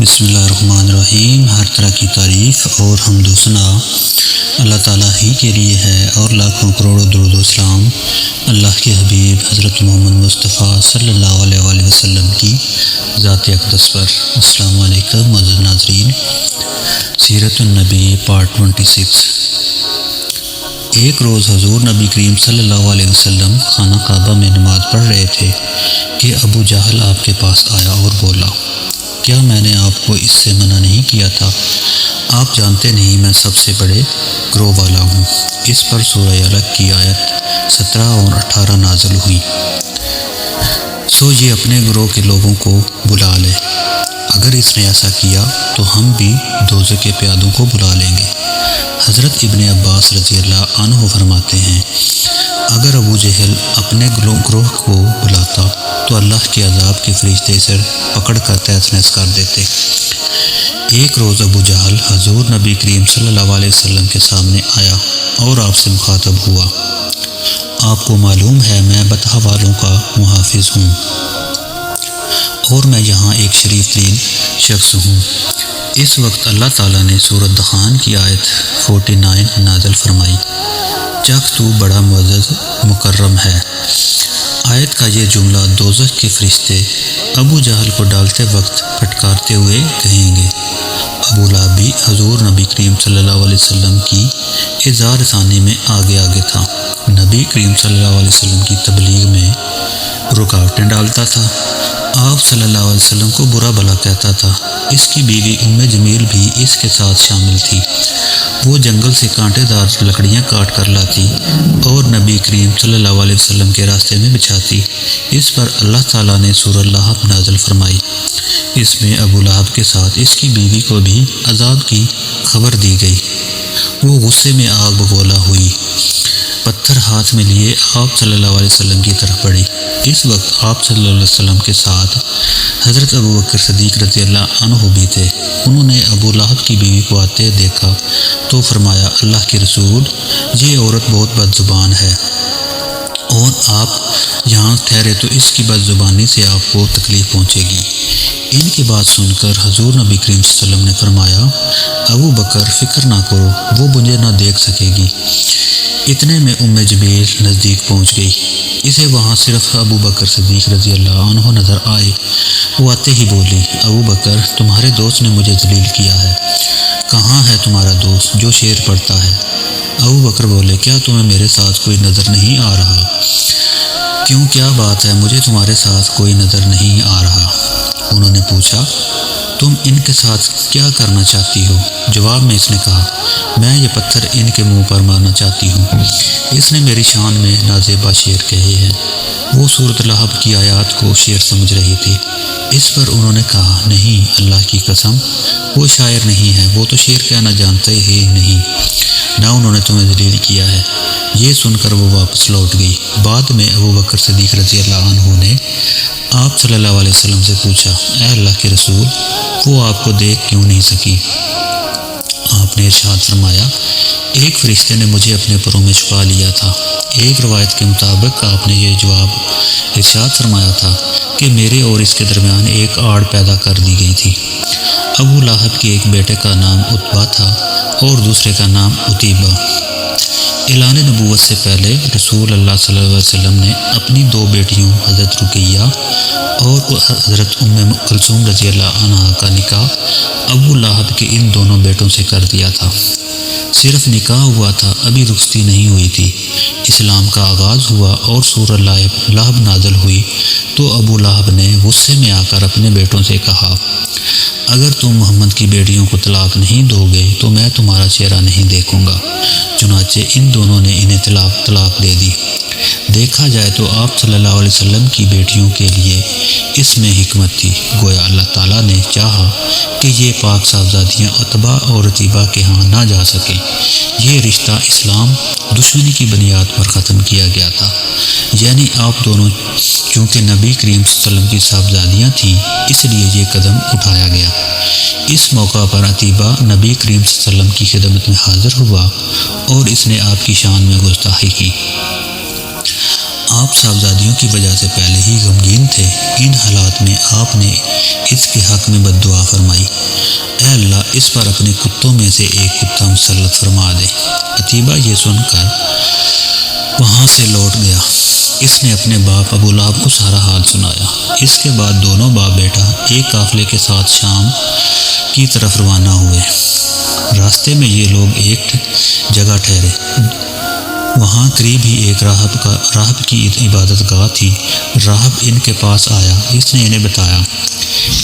بسم اللہ الرحمن الرحیم۔ ہر طرح کی تعریف اور حمد و ثنا اللہ تعالیٰ ہی کے لیے ہے، اور لاکھوں کروڑوں درود و سلام اللہ کے حبیب حضرت محمد مصطفیٰ صلی اللہ علیہ وآلہ وسلم کی ذات اقدس پر۔ السلام علیکم معزز ناظرین، سیرت النبی پارٹ 26۔ ایک روز حضور نبی کریم صلی اللہ علیہ وسلم خانہ کعبہ میں نماز پڑھ رہے تھے کہ ابو جہل آپ کے پاس آیا اور بولا، کیا میں نے آپ کو اس سے منع نہیں کیا تھا؟ آپ جانتے نہیں میں سب سے بڑے گروہ والا ہوں۔ اس پر سورہ الگ کی آیت 17 اور 18 نازل ہوئی۔ سو یہ اپنے گروہ کے لوگوں کو بلا لے، اگر اس نے ایسا کیا تو ہم بھی دوزخ کے پیادوں کو بلا لیں گے۔ حضرت ابن عباس رضی اللہ عنہ فرماتے ہیں، اگر ابو جہل اپنے گروہ کو بلاتا تو اللہ کے عذاب کے فرشتے اسے پکڑ کر تہس نہس کر دیتے۔ ایک روز ابو جہل حضور نبی کریم صلی اللہ علیہ وسلم کے سامنے آیا اور آپ سے مخاطب ہوا، آپ کو معلوم ہے میں بطحہ والوں کا محافظ ہوں اور میں یہاں ایک شریف ترین شخص ہوں۔ اس وقت اللہ تعالیٰ نے سورۃ دخان کی آیت 49 نازل فرمائی، چک تو بڑا معزز مکرم ہے۔ آیت کا یہ جملہ دوزخ کے فرشتے ابو جہل کو ڈالتے وقت پھٹکارتے ہوئے کہیں گے۔ ابو لہب بھی حضور نبی کریم صلی اللہ علیہ وسلم کی اظہار ثانی میں آگے تھا۔ نبی کریم صلی اللہ علیہ وسلم کی تبلیغ میں رکاوٹیں ڈالتا تھا، آپ صلی اللہ علیہ وسلم کو برا بھلا کہتا تھا۔ اس کی بیوی جمیل بھی اس کے ساتھ شامل تھی۔ وہ جنگل سے کانٹے دار لکڑیاں کاٹ کر لاتی اور نبی کریم صلی اللہ علیہ وسلم کے راستے میں بچھاتی۔ اس پر اللہ تعالیٰ نے سورہ لہب نازل فرمائی۔ اس میں ابو لہب کے ساتھ اس کی بیوی کو بھی عذاب کی خبر دی گئی۔ وہ غصے میں آگ بگولا ہوئی، پتھر ہاتھ میں لیے آپ صلی اللہ علیہ وسلم کی طرف بڑھی۔ اس وقت آپ صلی اللہ علیہ وسلم کے ساتھ حضرت ابو بکر صدیق رضی اللہ عنہ بھی تھے۔ انہوں نے ابو لہب کی بیوی کو آتے دیکھا تو فرمایا، اللہ کے رسول، یہ عورت بہت بد زبان ہے اور آپ یہاں ٹھہرے تو اس کی بد زبانی سے آپ کو تکلیف پہنچے گی۔ ان کی بات سن کر حضور نبی کریم صلی اللہ علیہ وسلم نے فرمایا، ابو بکر فکر نہ کرو، وہ مجھے نہ دیکھ سکے گی۔ اتنے میں جمیل نزدیک پہنچ گئی۔ اسے وہاں صرف ابو بکر صدیق رضی اللہ عنہ نظر آئے۔ وہ آتے ہی بولی، ابو بکر، تمہارے دوست نے مجھے ذلیل کیا ہے۔ کہاں ہے تمہارا دوست جو شعر پڑھتا ہے؟ ابو بکر بولے، کیا تمہیں میرے ساتھ کوئی نظر نہیں آ رہا؟ کیوں، کیا بات ہے؟ مجھے تمہارے ساتھ کوئی نظر نہیں آ رہا۔ انہوں نے پوچھا، تم ان کے ساتھ کیا کرنا چاہتی ہو؟ جواب میں اس نے کہا، میں یہ پتھر ان کے منہ پر مارنا چاہتی ہوں۔ اس نے میری شان میں نازیبا شعر کہے ہیں۔ وہ سورۃ لہب کی آیات کو شعر سمجھ رہی تھی۔ اس پر انہوں نے کہا، نہیں، اللہ کی قسم، وہ شاعر نہیں ہے، وہ تو شعر کہنا جانتے ہی نہیں، نہ انہوں نے تمہیں ذلیل کیا ہے۔ یہ سن کر وہ واپس لوٹ گئی۔ بعد میں ابو بکر صدیق رضی اللہ عنہ نے آپ صلی اللہ علیہ وسلم سے پوچھا، اے اللہ کے رسول، وہ آپ کو دیکھ کیوں نہیں سکی؟ آپ نے ارشاد فرمایا، ایک فرشتے نے مجھے اپنے پروں میں چھپا لیا تھا۔ ایک روایت کے مطابق آپ نے یہ جواب ارشاد فرمایا تھا کہ میرے اور اس کے درمیان ایک آڑ پیدا کر دی گئی تھی۔ ابو لہب کے ایک بیٹے کا نام عتبہ تھا اور دوسرے کا نام عتیبہ۔ اعلان نبوت سے پہلے رسول اللہ صلی اللہ علیہ وسلم نے اپنی دو بیٹیوں حضرت رقیہ اور حضرت ام کلثوم رضی اللہ عنہا کا نکاح ابو لہب کے ان دونوں بیٹوں سے کر دیا تھا۔ صرف نکاح ہوا تھا، ابھی رخصتی نہیں ہوئی تھی۔ اسلام کا آغاز ہوا اور سورہ لہب نازل ہوئی تو ابو لہب نے غصے میں آ کر اپنے بیٹوں سے کہا، اگر تم محمد کی بیٹیوں کو طلاق نہیں دو گے تو میں تمہارا چہرہ نہیں دیکھوں گا۔ چنانچہ ان دونوں نے انہیں طلاق دے دی۔ دیکھا جائے تو آپ صلی اللہ علیہ وسلم کی بیٹیوں کے لیے اس میں حکمت تھی، گویا اللہ تعالیٰ نے چاہا کہ یہ پاک صاحبزادیاں عتبہ اور عتیبہ کے ہاں نہ جا سکیں۔ یہ رشتہ اسلام دشمنی کی بنیاد پر ختم کیا گیا تھا، یعنی آپ دونوں چونکہ نبی کریم صلی اللہ علیہ وسلم کی صاحبزادیاں تھیں، اس لیے یہ قدم اٹھایا گیا۔ اس موقع پر عتیبہ نبی کریم صلی اللہ علیہ وسلم کی خدمت میں حاضر ہوا اور اس نے آپ کی شان میں گستاخی کی۔ آپ صاحبزادیوں کی وجہ سے پہلے ہی غمگین تھے۔ ان حالات میں آپ نے اس کے حق میں بد دعا فرمائی، اے اللہ اس پر اپنے کتوں میں سے ایک کتا مسلط فرما دے۔ عتیبہ یہ سن کر وہاں سے لوٹ گیا۔ اس نے اپنے باپ ابو لہب کو سارا حال سنایا۔ اس کے بعد دونوں باپ بیٹا ایک قافلے کے ساتھ شام کی طرف روانہ ہوئے۔ راستے میں یہ لوگ ایک جگہ ٹھہرے۔ وہاں قریب ہی ایک راہب کی عبادت گاہ تھی۔ راہب ان کے پاس آیا۔ اس نے انہیں بتایا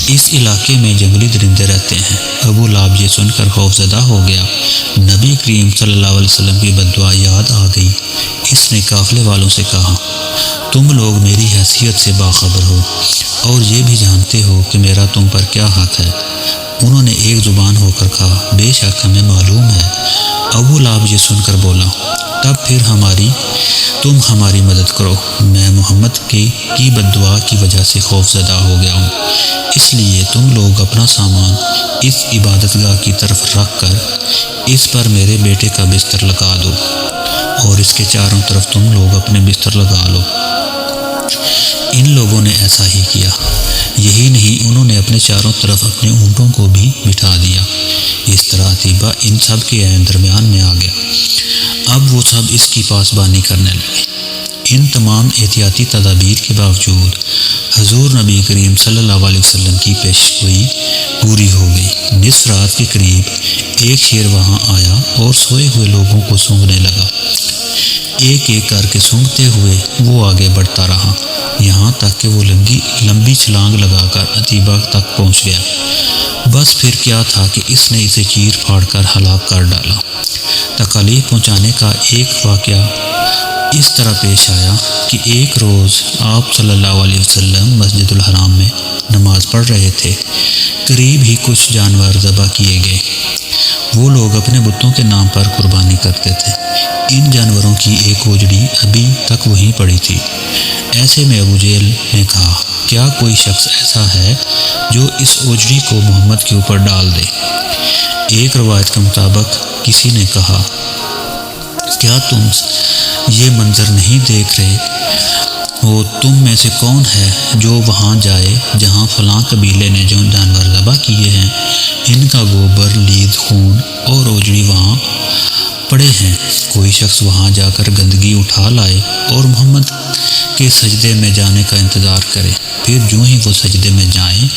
اس علاقے میں جنگلی درندے رہتے ہیں۔ ابو لہب یہ سن کر خوف زدہ ہو گیا۔ نبی کریم صلی اللہ علیہ وسلم کی بد دعا یاد آ گئی۔ اس نے قافلے والوں سے کہا، تم لوگ میری حیثیت سے باخبر ہو اور یہ بھی جانتے ہو کہ میرا تم پر کیا حق ہے۔ انہوں نے ایک زبان ہو کر کہا، بے شک ہمیں معلوم ہے۔ ابو لہب یہ سن کر بولا، تب پھر تم ہماری مدد کرو۔ میں محمد کی بد دعا کی وجہ سے خوف زدہ ہو گیا ہوں، اس لیے تم لوگ اپنا سامان اس عبادت گاہ کی طرف رکھ کر اس پر میرے بیٹے کا بستر لگا دو اور اس کے چاروں طرف تم لوگ اپنے بستر لگا لو۔ ان لوگوں نے ایسا ہی کیا۔ یہی نہیں، انہوں نے اپنے چاروں طرف اپنے اونٹوں کو بھی بٹھا دیا۔ اس طرح عتیبہ ان سب کے درمیان میں آ گیا۔ اب وہ سب اس کی پاسبانی کرنے لگے۔ ان تمام احتیاطی تدابیر کے باوجود حضور نبی کریم صلی اللہ علیہ وسلم کی پیشگوئی پوری ہو گئی۔ نصف رات کے قریب ایک شیر وہاں آیا اور سوئے ہوئے لوگوں کو سونگھنے لگا۔ ایک ایک کر کے سونگھتے ہوئے وہ آگے بڑھتا رہا، یہاں تک کہ وہ لمبی چھلانگ لگا کر عتیبہ تک پہنچ گیا۔ بس پھر کیا تھا کہ اس نے اسے چیر پھاڑ کر ہلاک کر ڈالا۔ تکالیف پہنچانے کا ایک واقعہ اس طرح پیش آیا کہ ایک روز آپ صلی اللہ علیہ وسلم مسجد الحرام میں نماز پڑھ رہے تھے۔ قریب ہی کچھ جانور ذبح کیے گئے۔ وہ لوگ اپنے بتوں کے نام پر قربانی کرتے تھے۔ ان جانوروں کی ایک اوجڑی ابھی تک وہیں پڑی تھی۔ ایسے میں ابو جہل نے کہا، کیا کوئی شخص ایسا ہے جو اس اوجڑی کو محمد کے اوپر ڈال دے؟ ایک روایت کے مطابق کسی نے کہا، کیا تم یہ منظر نہیں دیکھ رہے ہو؟ تم میں سے کون ہے جو وہاں جائے جہاں فلاں قبیلے نے جو جانور ذبح کیے ہیں، ان کا گوبر، لید، خون اور اوجڑی وہاں پڑے ہیں؟ کوئی شخص وہاں جا کر گندگی اٹھا لائے اور محمد کے سجدے میں جانے کا انتظار کرے۔ پھر جو ہی وہ سجدے میں جائیں،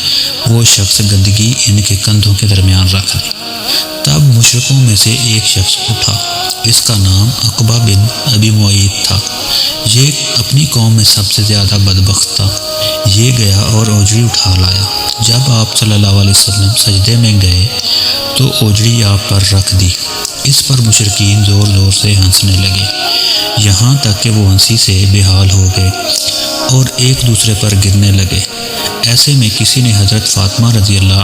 وہ شخص گندگی ان کے کندھوں کے درمیان رکھ دے۔ تب مشرکوں میں سے ایک شخص اٹھا، اس کا نام عقبہ بن ابی معیط تھا۔ یہ اپنی قوم میں سب سے زیادہ بدبخت تھا۔ یہ گیا اور اوجڑی اٹھا لایا۔ جب آپ صلی اللہ علیہ وسلم سجدے میں گئے تو اوجڑی آپ پر رکھ دی۔ اس پر مشرکین زور زور سے ہنسنے لگے، یہاں تک کہ وہ ہنسی سے بے حال ہو گئے اور ایک دوسرے پر گرنے لگے۔ ایسے میں کسی نے حضرت فاطمہ رضی اللہ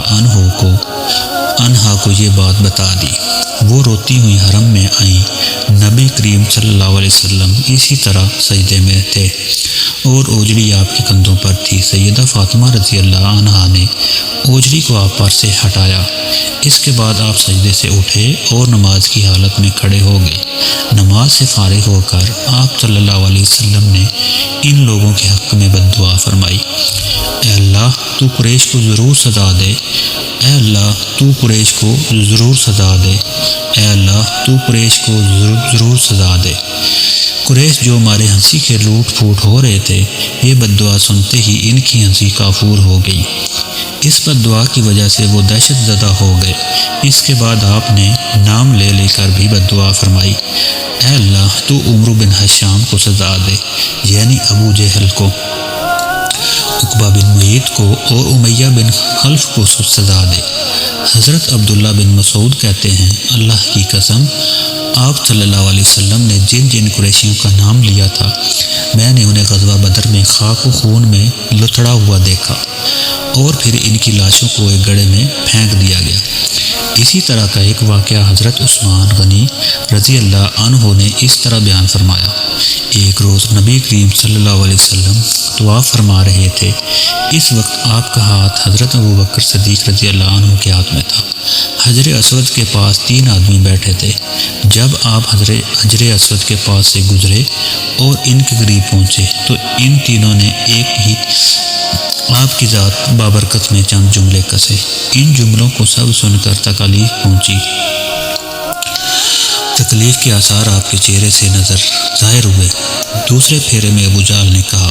عنہا کو یہ بات بتا دی۔ وہ روتی ہوئی حرم میں آئیں۔ نبی کریم صلی اللہ علیہ وسلم اسی طرح سجدے میں تھے اور اوجڑی آپ کے کندھوں پر تھی۔ سیدہ فاطمہ رضی اللہ عنہا نے اوجڑی کو آپ پر سے ہٹایا۔ اس کے بعد آپ سجدے سے اٹھے اور نماز کی حالت میں کھڑے ہو گئے۔ نماز سے فارغ ہو کر آپ صلی اللہ علیہ وسلم نے ان لوگوں کے حق میں بد دعا فرمائی، اے اللہ تو قریش کو ضرور سزا دے، اے اللہ تو قریش کو ضرور سزا دے، اے اللہ تو قریش کو ضرور سزا دے۔ قریش جو ہمارے ہنسی کے لوٹ پھوٹ ہو رہے تھے، یہ بد دعا سنتے ہی ان کی ہنسی کافور ہو گئی۔ اس بد دعا کی وجہ سے وہ دہشت زدہ ہو گئے۔ اس کے بعد آپ نے نام لے لے کر بھی بد دعا فرمائی، اے اللہ تو عمرو بن حشام کو سزا دے، یعنی ابو جہل کو، عقبہ بن معیط کو اور امیہ بن خلف کو سزا دے۔ حضرت عبداللہ بن مسعود کہتے ہیں، اللہ کی قسم، آپ صلی اللہ علیہ وسلم نے جن جن قریشیوں کا نام لیا تھا، میں نے انہیں غزوہ بدر میں خاک و خون میں لتڑا ہوا دیکھا اور پھر ان کی لاشوں کو ایک گڑھے میں پھینک دیا گیا۔ اسی طرح کا ایک واقعہ حضرت عثمان غنی رضی اللہ عنہ نے اس طرح بیان فرمایا۔ ایک روز نبی کریم صلی اللہ علیہ وسلم دعا فرما رہے تھے، اس وقت آپ کا ہاتھ حضرت ابوبکر صدیق رضی اللہ عنہ کے ہاتھ میں تھا۔ حجر اسود کے پاس 3 آدمی بیٹھے تھے۔ جب آپ حجر اسود کے پاس سے گزرے اور ان کے قریب پہنچے تو ان تینوں نے ایک ہی آپ کی ذات بابرکت میں چند جملے کسے۔ ان جملوں کو سب سن کر تکلیف پہنچی۔ تکلیف کے آثار آپ کے چہرے سے ظاہر ہوئے۔ دوسرے پھیرے میں ابو جہل نے کہا،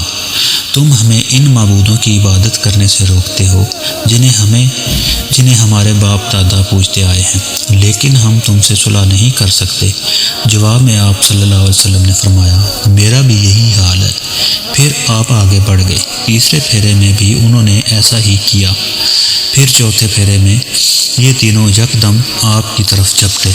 تم ہمیں ان معبودوں کی عبادت کرنے سے روکتے ہو جنہیں ہمارے باپ دادا پوجتے آئے ہیں، لیکن ہم تم سے صلح نہیں کر سکتے۔ جواب میں آپ صلی اللہ علیہ وسلم نے فرمایا، میرا بھی یہی حال ہے۔ پھر آپ آگے بڑھ گئے۔ تیسرے پھیرے میں بھی انہوں نے ایسا ہی کیا۔ پھر چوتھے پھیرے میں یہ تینوں یکدم آپ کی طرف جھپٹے۔